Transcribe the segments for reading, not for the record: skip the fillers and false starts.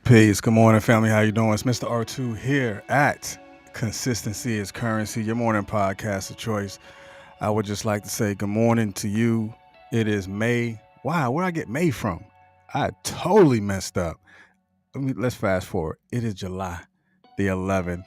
Peace. Good morning, family. How you doing? It's Mr. R2 here at Consistency is Currency, your morning podcast of choice. I would just like to say good morning to you. It is May. Wow, where I get May from? I totally messed up. Let's fast forward. It is July the 11th.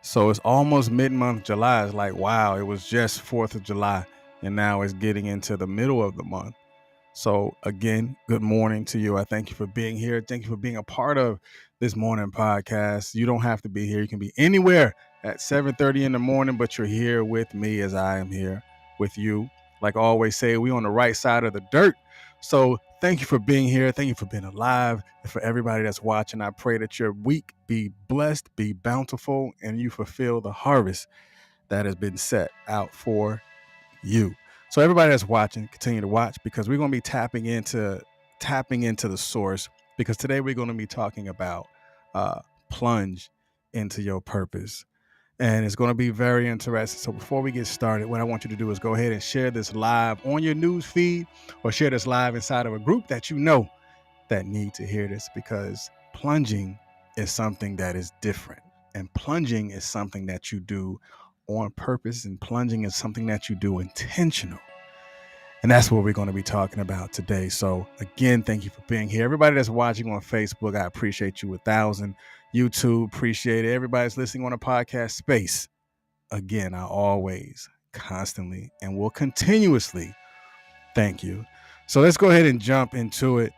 So it's almost mid-month July. It's like, wow, it was just 4th of July, and now it's getting into the middle of the month. So again, good morning to you. I thank you for being here. Thank you for being a part of this morning podcast. You don't have to be here. You can be anywhere at 7:30 in the morning, but you're here with me as I am here with you. Like I always say, we on the right side of the dirt. So thank you for being here. Thank you for being alive. And for everybody that's watching, I pray that your week be blessed, be bountiful, and you fulfill the harvest that has been set out for you. So everybody that's watching, continue to watch because we're going to be tapping into the source. Because today we're going to be talking about plunge into your purpose, and it's going to be very interesting. So before we get started, what I want you to do is go ahead and share this live on your news feed, or share this live inside of a group that you know that need to hear this, because plunging is something that is different, and plunging is something that you do on purpose, and plunging is something that you do intentional. And that's what we're going to be talking about today. So again, thank you for being here. Everybody that's watching on Facebook, I appreciate you 1,000. YouTube, appreciate it. Everybody's listening on a podcast space. Again, I always, constantly, and will continuously thank you. So let's go ahead and jump into it.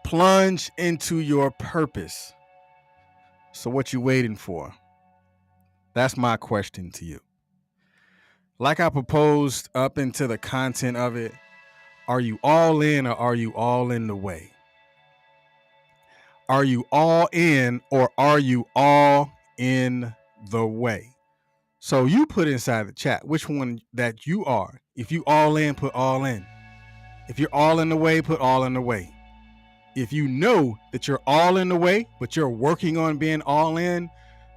Plunge into your purpose. So what you waiting for? That's my question to you. Like I proposed up into the content of it, are you all in, or are you all in the way? Are you all in, or are you all in the way? So you put inside the chat which one that you are. If you all in, put all in. If you're all in the way, put all in the way. If you know that you're all in the way, but you're working on being all in,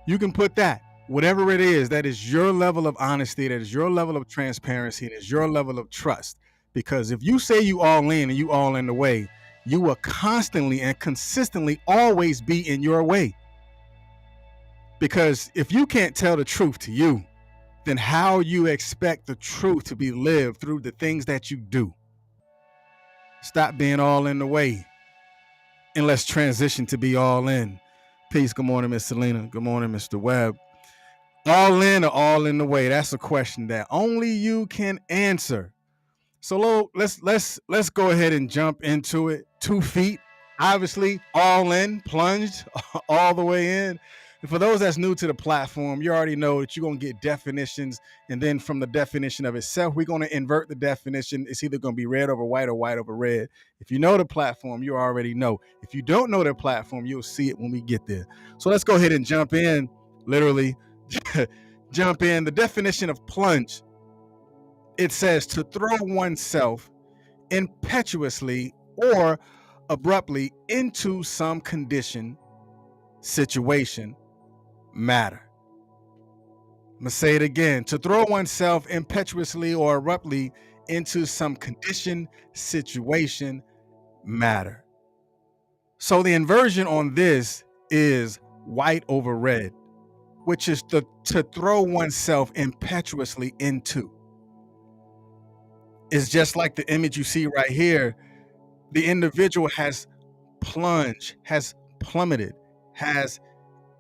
you can put that. Whatever it is, that is your level of honesty, that is your level of transparency, that is your level of trust. Because if you say you all in and you all in the way, you will constantly and consistently always be in your way. Because if you can't tell the truth to you, then how you expect the truth to be lived through the things that you do? Stop being all in the way, and let's transition to be all in. Peace. Good morning, Miss Selena. Good morning, Mr. Webb. All in or all in the way? That's a question that only you can answer. So let's go ahead and jump into it. 2 feet, obviously, all in, plunged all the way in. And for those that's new to the platform, you already know that you're going to get definitions. And then from the definition of itself, we're going to invert the definition. It's either going to be red over white or white over red. If you know the platform, you already know. If you don't know the platform, you'll see it when we get there. So let's go ahead and jump in, literally jump in. The definition of plunge, it says to throw oneself impetuously or abruptly into some condition, situation, matter. I'm going to say it again. To throw oneself impetuously or abruptly into some condition, situation, matter. So the inversion on this is white over red, which is to throw oneself impetuously into. It's just like the image you see right here. The individual has plunged, has plummeted, has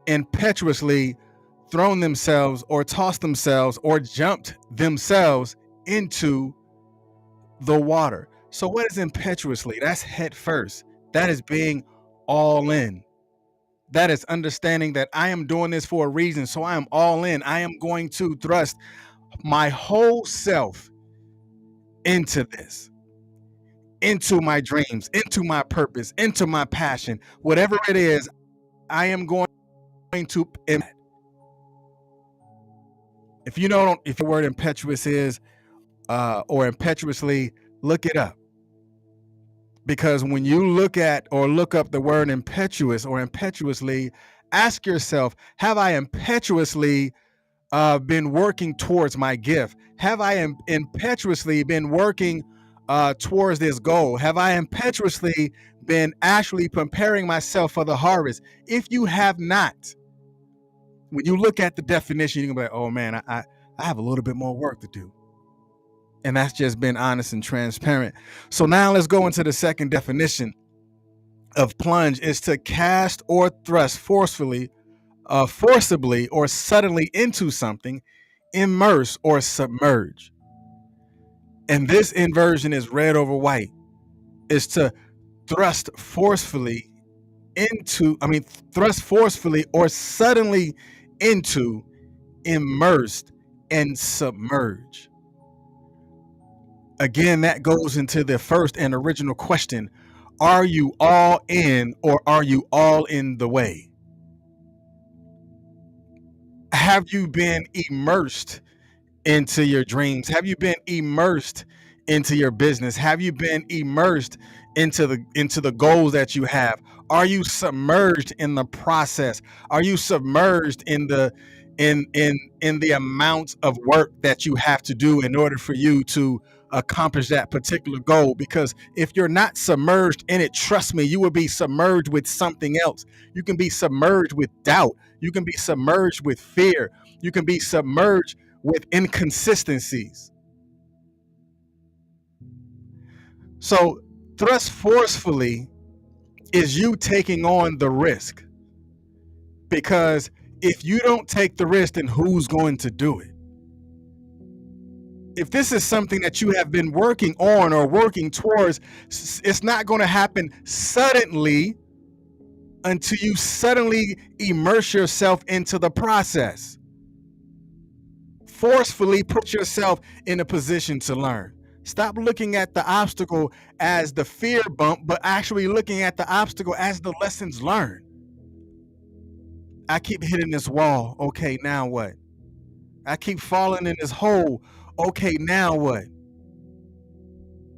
impetuously thrown themselves or tossed themselves or jumped themselves into the water. So what is impetuously? That's head first. That is being all in. That is understanding that I am doing this for a reason. So I am all in. I am going to thrust my whole self into this, into my dreams, into my purpose, into my passion, whatever it is, I am going to. If you don't, if the word impetuous is, or impetuously, look it up. Because when you look at or look up the word impetuous or impetuously, ask yourself, have I impetuously been working towards my gift? Have I impetuously been working towards this goal? Have I impetuously been actually preparing myself for the harvest. If you have not, when you look at the definition, you're gonna be like, oh man, I have a little bit more work to do. And that's just been honest and transparent. So now let's go into the second definition of plunge, is to cast or thrust forcibly or suddenly into something, immerse or submerge. And this inversion is red over white, is to thrust forcefully or suddenly into, immersed, and submerge. Again, that goes into the first and original question. Are you all in, or are you all in the way? Have you been immersed into your dreams? Have you been immersed into your business? Have you been immersed into the goals that you have? Are you submerged in the process? Are you submerged in the amount of work that you have to do in order for you to accomplish that particular goal? Because if you're not submerged in it, trust me, you will be submerged with something else. You can be submerged with doubt. You can be submerged with fear. You can be submerged with inconsistencies. So thrust forcefully is you taking on the risk, because if you don't take the risk, then who's going to do it? If this is something that you have been working on or working towards, it's not going to happen suddenly until you suddenly immerse yourself into the process. Forcefully put yourself in a position to learn. Stop looking at the obstacle as the fear bump, but actually looking at the obstacle as the lessons learned. I keep hitting this wall. Okay, now what? I keep falling in this hole. Okay, now what?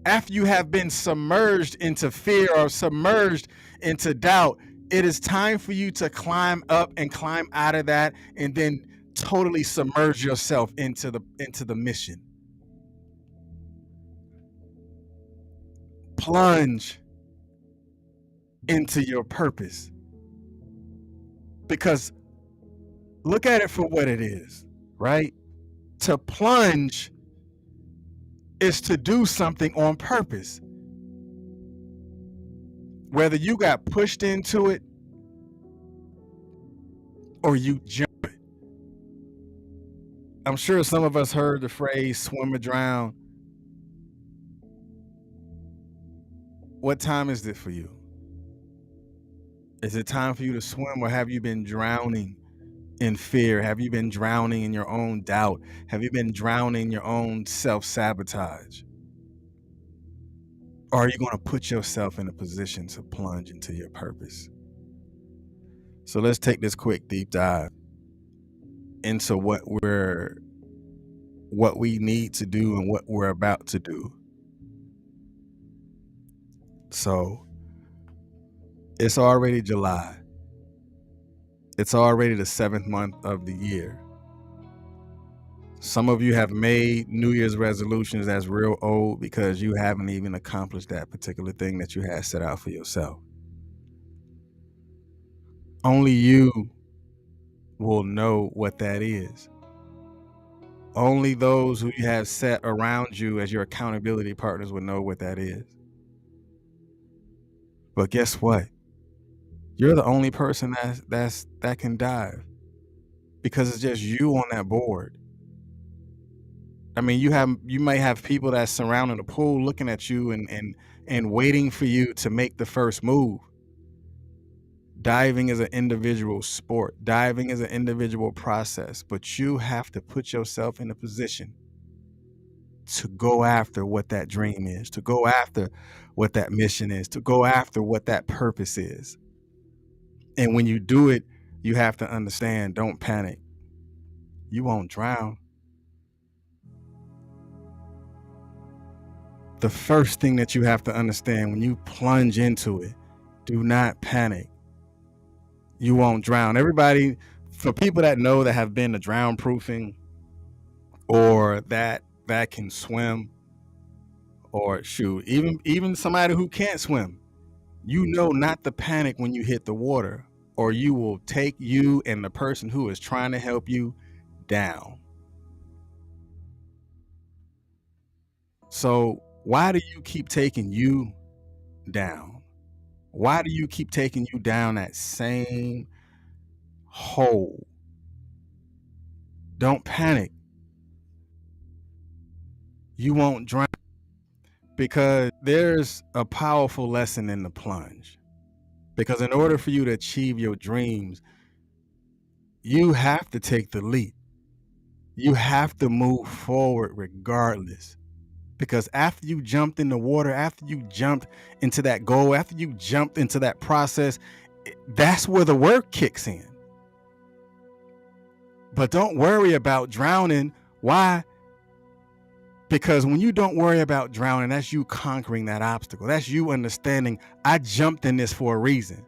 After you have been submerged into fear or submerged into doubt, it is time for you to climb up and climb out of that, and then totally submerge yourself into the mission. Plunge into your purpose, because look at it for what it is, right? To plunge is to do something on purpose. Whether you got pushed into it or you jump it. I'm sure some of us heard the phrase swim or drown. What time is it for you? Is it time for you to swim, or have you been drowning in fear? Have you been drowning in your own doubt? Have you been drowning in your own self-sabotage? Or are you going to put yourself in a position to plunge into your purpose? So let's take this quick deep dive into what we need to do and what we're about to do. So it's already July. It's already the 7th month of the year. Some of you have made New Year's resolutions that's real old because you haven't even accomplished that particular thing that you had set out for yourself. Only you will know what that is. Only those who you have set around you as your accountability partners will know what that is. But guess what? You're the only person that can dive, because it's just you on that board. I mean, you might have people that's surrounding the pool looking at you and waiting for you to make the first move. Diving is an individual sport. Diving is an individual process, but you have to put yourself in a position to go after what that dream is, to go after what that mission is, to go after what that purpose is. And when you do it, you have to understand, don't panic. You won't drown. The first thing that you have to understand when you plunge into it, do not panic. You won't drown. Everybody, for people that know, that have been to drown proofing, or that can swim, or shoot, even somebody who can't swim, You know not to panic when you hit the water, or you will take you and the person who is trying to help you down. So why do you keep taking you down? Why do you keep taking you down that same hole? Don't panic. You won't drown, because there's a powerful lesson in the plunge. Because in order for you to achieve your dreams, you have to take the leap. You have to move forward regardless. Because after you jumped in the water, after you jumped into that goal, after you jumped into that process, that's where the work kicks in. But don't worry about drowning. Why? Because when you don't worry about drowning, that's you conquering that obstacle. That's you understanding, I jumped in this for a reason.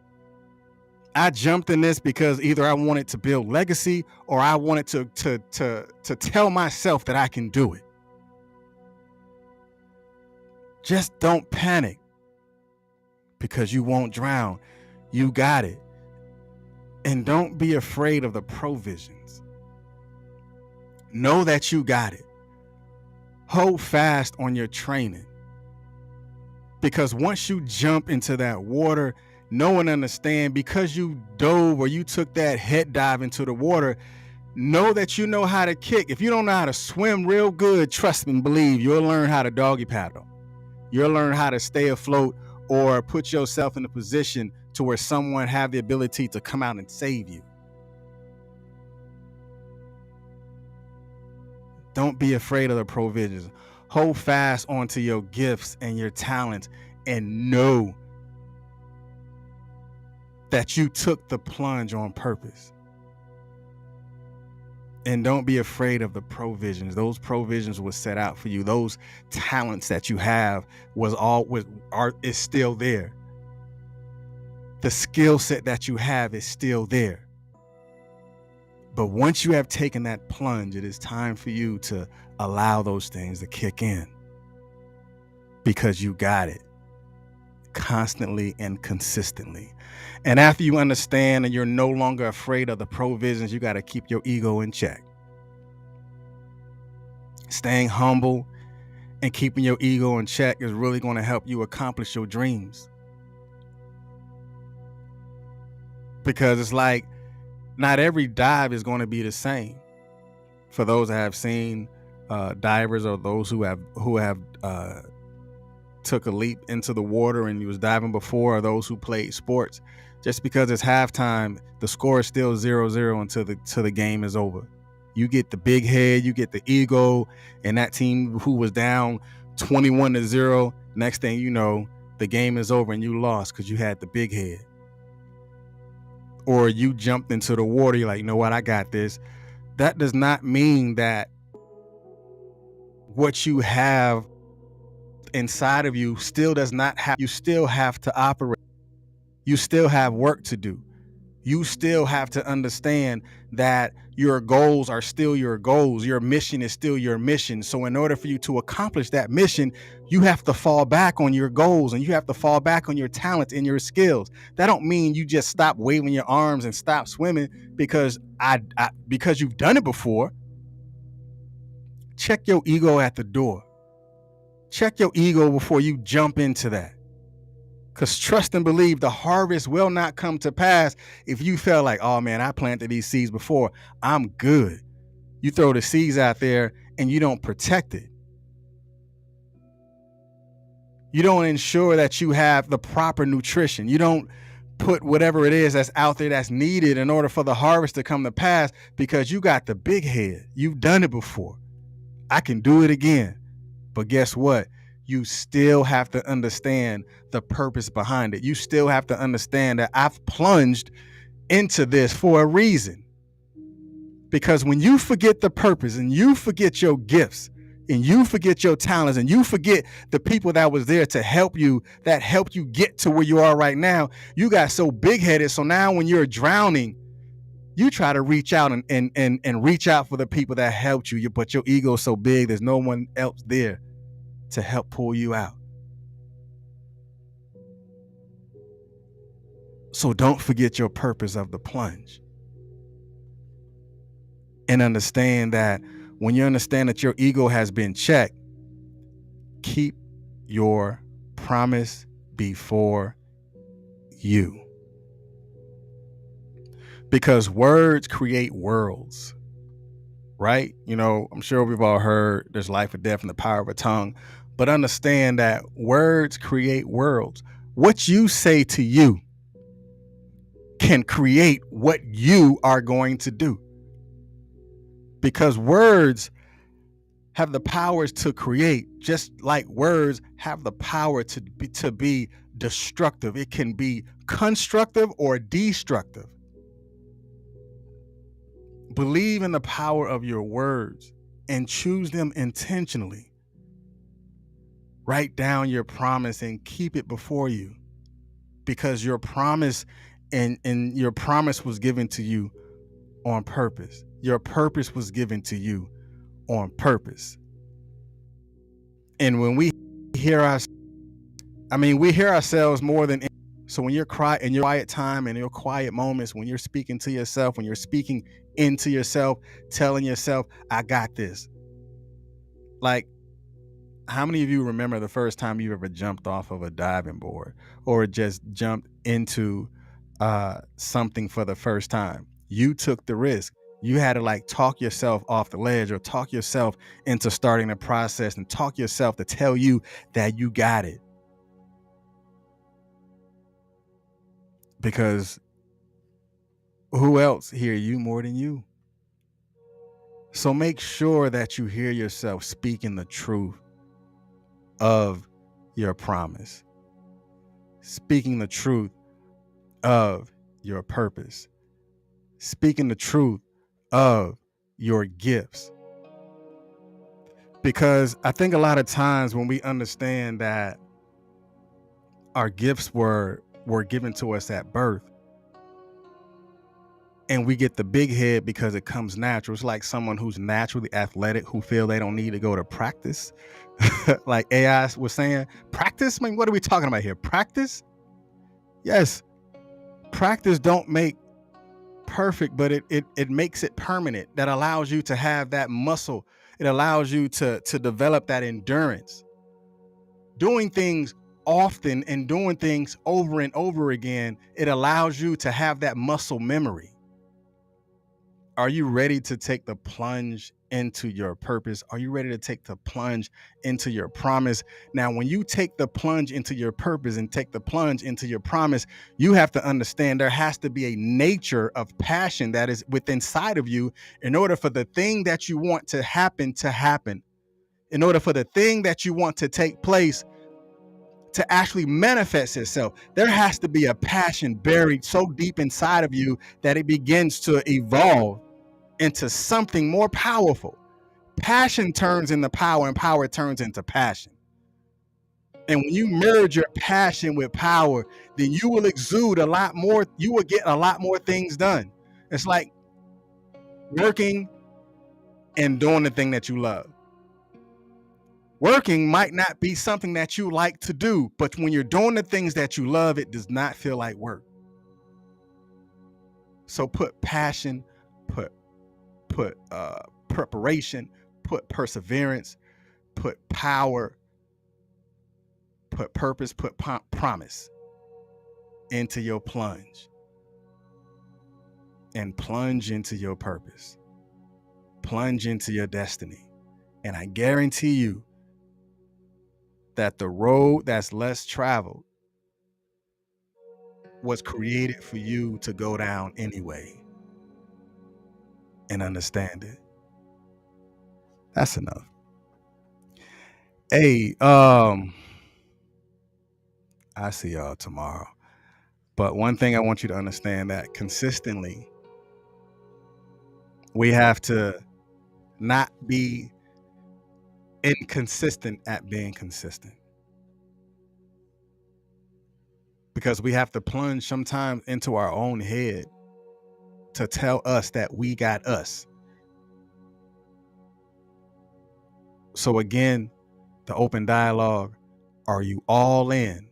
I jumped in this because either I wanted to build legacy, or I wanted to tell myself that I can do it. Just don't panic, because you won't drown. You got it. And don't be afraid of the provisions. Know that you got it. Hold fast on your training, because once you jump into that water, no one understands, because you dove or you took that head dive into the water, know that you know how to kick. If you don't know how to swim real good, trust me and believe, you'll learn how to doggy paddle. You'll learn how to stay afloat, or put yourself in a position to where someone have the ability to come out and save you. Don't be afraid of the provisions. Hold fast onto your gifts and your talents, and know that you took the plunge on purpose. And don't be afraid of the provisions. Those provisions were set out for you. Those talents that you have is still there. The skill set that you have is still there. But once you have taken that plunge, it is time for you to allow those things to kick in, because you got it constantly and consistently. And after you understand and you're no longer afraid of the provisions, you got to keep your ego in check. Staying humble and keeping your ego in check is really going to help you accomplish your dreams. Because it's like, not every dive is going to be the same. For those that have seen divers, or those who have took a leap into the water and you was diving before, or those who played sports, just because it's halftime, the score is still 0-0 until the game is over. You get the big head, you get the ego, and that team who was down 21-0, next thing you know, the game is over and you lost because you had the big head. Or you jumped into the water, you're like, you know what, I got this. That does not mean that what you have inside of you still does not have, you still have to operate. You still have work to do. You still have to understand that your goals are still your goals. Your mission is still your mission. So in order for you to accomplish that mission, you have to fall back on your goals, and you have to fall back on your talents and your skills. That don't mean you just stop waving your arms and stop swimming because because you've done it before. Check your ego at the door. Check your ego before you jump into that. Because trust and believe, the harvest will not come to pass if you feel like, oh man, I planted these seeds before, I'm good. You throw the seeds out there and you don't protect it. You don't ensure that you have the proper nutrition. You don't put whatever it is that's out there that's needed in order for the harvest to come to pass, because you got the big head. You've done it before. I can do it again. But guess what? You still have to understand the purpose behind it. You still have to understand that I've plunged into this for a reason. Because when you forget the purpose, and you forget your gifts, and you forget your talents, and you forget the people that was there to help you, that helped you get to where you are right now, you got so big-headed. So now when you're drowning, you try to reach out and reach out for the people that helped you, but your ego is so big, there's no one else there to help pull you out. So don't forget your purpose of the plunge. And understand that when you understand that your ego has been checked, keep your promise before you. Because words create worlds, right? You know, I'm sure we've all heard there's life or death in the power of a tongue, but understand that words create worlds. What you say to you can create what you are going to do. Because words have the powers to create, just like words have the power to be destructive. It can be constructive or destructive. Believe in the power of your words and choose them intentionally. Write down your promise and keep it before you, because your promise and your promise was given to you on purpose. Your purpose was given to you on purpose. And when we hear we hear ourselves more than. So when you're in your quiet time and your quiet moments, when you're speaking to yourself, when you're speaking into yourself, telling yourself, I got this. Like, how many of you remember the first time you ever jumped off of a diving board or just jumped into something for the first time? You took the risk. You had to talk yourself off the ledge, or talk yourself into starting the process, and talk yourself to tell you that you got it. Because who else hear you more than you? So make sure that you hear yourself speaking the truth of your promise, speaking the truth of your purpose, speaking the truth of your gifts. Because I think a lot of times when we understand that our gifts were given to us at birth, and we get the big head because it comes natural. It's like someone who's naturally athletic who feel they don't need to go to practice. Like AI was saying, practice? I mean, what are we talking about here? Practice? Yes. Practice don't make perfect, but it makes it permanent. That allows you to have that muscle. It allows you to develop that endurance. Doing things often and doing things over and over again, it allows you to have that muscle memory. Are you ready to take the plunge into your purpose? Are you ready to take the plunge into your promise? Now, when you take the plunge into your purpose and take the plunge into your promise, you have to understand there has to be a nature of passion that is within inside of you in order for the thing that you want to happen, in order for the thing that you want to take place to actually manifest itself. There has to be a passion buried so deep inside of you that it begins to evolve into something more powerful. Passion turns into power, and power turns into passion. And when you merge your passion with power, then you will exude a lot more. You will get a lot more things done. It's like working and doing the thing that you love. Working might not be something that you like to do, but when you're doing the things that you love, it does not feel like work. So put passion, put preparation, put perseverance, put power, put purpose, put promise into your plunge, and plunge into your purpose, plunge into your destiny. And I guarantee you that the road that's less traveled was created for you to go down anyway, and understand it. That's enough. Hey, I see y'all tomorrow. But one thing I want you to understand, that consistently, we have to not be inconsistent at being consistent. Because we have to plunge sometimes into our own head to tell us that we got us. So again, the open dialogue, are you all in,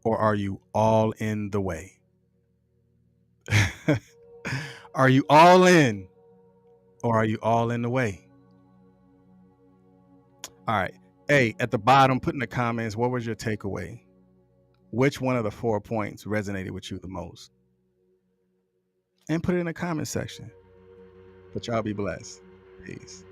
or are you all in the way? Are you all in or are you all in the way? All right. Hey, at the bottom, put in the comments, what was your takeaway? Which one of the 4 points resonated with you the most? And put it in the comment section. But y'all be blessed. Peace.